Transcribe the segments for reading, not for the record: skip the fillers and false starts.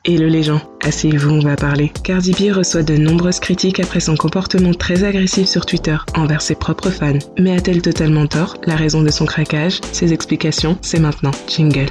Hello les gens, asseyez-vous, on va parler. Cardi B reçoit de nombreuses critiques après son comportement très agressif sur Twitter envers ses propres fans. Mais a-t-elle totalement tort? La raison de son craquage, ses explications, c'est maintenant. Jingle.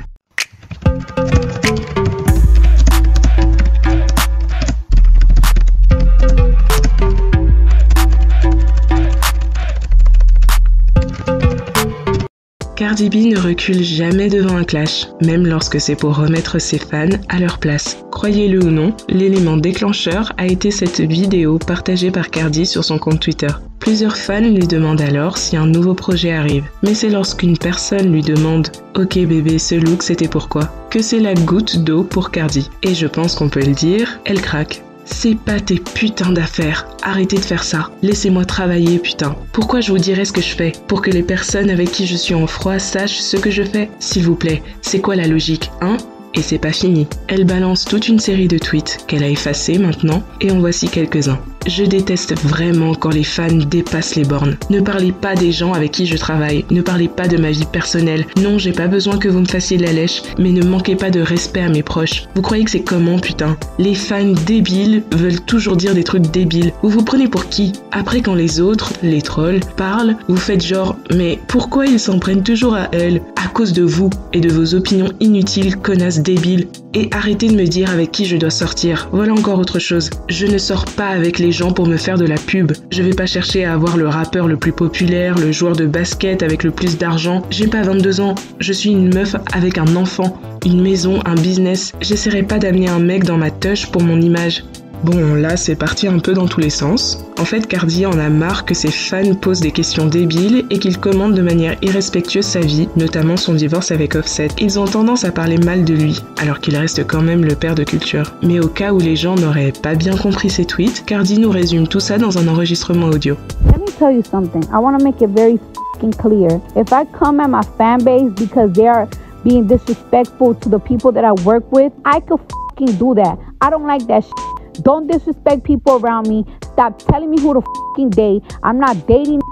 Cardi B ne recule jamais devant un clash, même lorsque c'est pour remettre ses fans à leur place. Croyez-le ou non, l'élément déclencheur a été cette vidéo partagée par Cardi sur son compte Twitter. Plusieurs fans lui demandent alors si un nouveau projet arrive. Mais c'est lorsqu'une personne lui demande « Ok bébé, ce look c'était pourquoi ?» que c'est la goutte d'eau pour Cardi. Et je pense qu'on peut le dire, elle craque. C'est pas tes putains d'affaires, arrêtez de faire ça, laissez-moi travailler putain. Pourquoi je vous dirais ce que je fais? Pour que les personnes avec qui je suis en froid sachent ce que je fais? S'il vous plaît, c'est quoi la logique, hein? Et c'est pas fini. Elle balance toute une série de tweets qu'elle a effacés maintenant, et en voici quelques-uns. Je déteste vraiment quand les fans dépassent les bornes. Ne parlez pas des gens avec qui je travaille, ne parlez pas de ma vie personnelle. Non, j'ai pas besoin que vous me fassiez de la lèche, mais ne manquez pas de respect à mes proches. Vous croyez que c'est comment, putain? Les fans débiles veulent toujours dire des trucs débiles. Vous vous prenez pour qui? Après, quand les autres, les trolls, parlent, vous faites genre « Mais pourquoi ils s'en prennent toujours à elle? À cause de vous et de vos opinions inutiles, connasses débiles. Et arrêtez de me dire avec qui je dois sortir. Voilà encore autre chose. Je ne sors pas avec les gens pour me faire de la pub. Je vais pas chercher à avoir le rappeur le plus populaire, le joueur de basket avec le plus d'argent. J'ai pas 22 ans. Je suis une meuf avec un enfant, une maison, un business. J'essaierai pas d'amener un mec dans ma touche pour mon image. Bon, là, c'est parti un peu dans tous les sens. En fait, Cardi en a marre que ses fans posent des questions débiles et qu'ils commentent de manière irrespectueuse sa vie, notamment son divorce avec Offset. Ils ont tendance à parler mal de lui, alors qu'il reste quand même le père de culture. Mais au cas où les gens n'auraient pas bien compris ses tweets, Cardi nous résume tout ça dans un enregistrement audio. Let me tell you something. I want to make it very fucking clear. If I come at my fan base because they are being disrespectful to the people that I work with, I could fucking do that. I don't like that shit. Don't disrespect people around me. Stop telling me who to fucking date. I'm not dating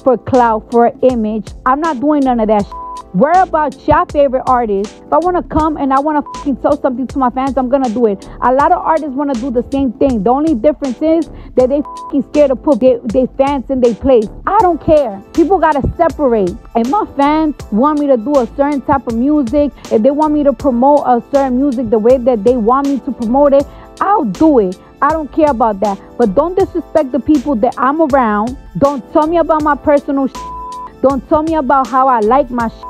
for clout, for an image. I'm not doing none of that shit. Worry about your favorite artist. If I want to come and I want to fucking tell something to my fans, I'm going to do it. A lot of artists want to do the same thing. The only difference is that they fucking scared to put their fans in their place. I don't care. People got to separate. If my fans want me to do a certain type of music, if they want me to promote a certain music the way that they want me to promote it, I'll do it. I don't care about that. But don't disrespect the people that I'm around. Don't tell me about my personal shit. Don't tell me about how I like my shit.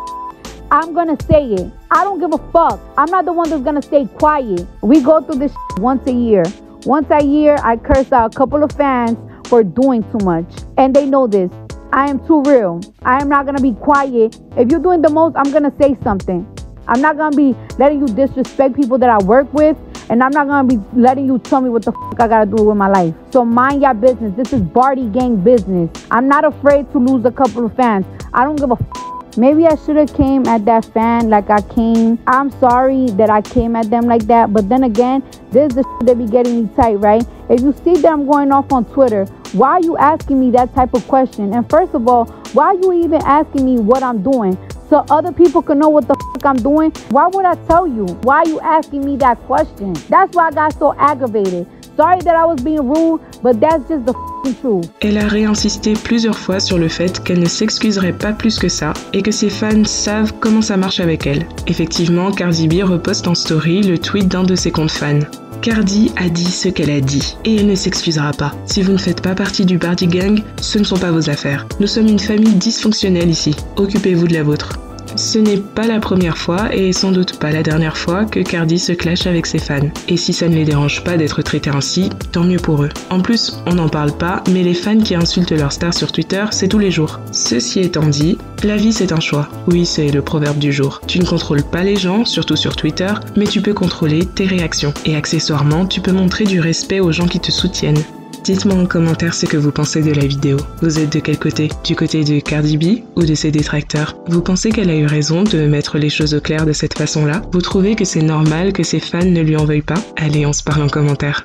I'm gonna say it. I don't give a fuck. I'm not the one that's gonna stay quiet. We go through this shit once a year. Once a year, I curse out a couple of fans for doing too much. And they know this. I am too real. I am not gonna be quiet. If you're doing the most, I'm gonna say something. I'm not gonna be letting you disrespect people that I work with. And I'm not going to be letting you tell me what the fuck I got to do with my life. So mind your business. This is Barty Gang business. I'm not afraid to lose a couple of fans. I don't give a fuck. Maybe I should have came at that fan like I came. I'm sorry that I came at them like that. But then again, this is the shit that be getting me tight, right? If you see that I'm going off on Twitter, why are you asking me that type of question? And first of all, why are you even asking me what I'm doing? So other people can know what the fuck I'm doing? Why would I tell you? Why are you asking me that question? That's why I got so aggravated. Sorry that I was being rude, but that's just the fucking truth. Elle a réinsisté plusieurs fois sur le fait qu'elle ne s'excuserait pas plus que ça et que ses fans savent comment ça marche avec elle. Effectivement, Cardi B reposte en story le tweet d'un de ses comptes fans. Cardi a dit ce qu'elle a dit et elle ne s'excusera pas. Si vous ne faites pas partie du Barty Gang, ce ne sont pas vos affaires. Nous sommes une famille dysfonctionnelle ici. Occupez-vous de la vôtre. Ce n'est pas la première fois et sans doute pas la dernière fois que Cardi se clash avec ses fans. Et si ça ne les dérange pas d'être traités ainsi, tant mieux pour eux. En plus, on n'en parle pas, mais les fans qui insultent leurs stars sur Twitter, c'est tous les jours. Ceci étant dit, la vie c'est un choix. Oui, c'est le proverbe du jour. Tu ne contrôles pas les gens, surtout sur Twitter, mais tu peux contrôler tes réactions. Et accessoirement, tu peux montrer du respect aux gens qui te soutiennent. Dites-moi en commentaire ce que vous pensez de la vidéo. Vous êtes de quel côté? Du côté de Cardi B ou de ses détracteurs? Vous pensez qu'elle a eu raison de mettre les choses au clair de cette façon-là? Vous trouvez que c'est normal que ses fans ne lui en veuillent pas? Allez, on se parle en commentaire.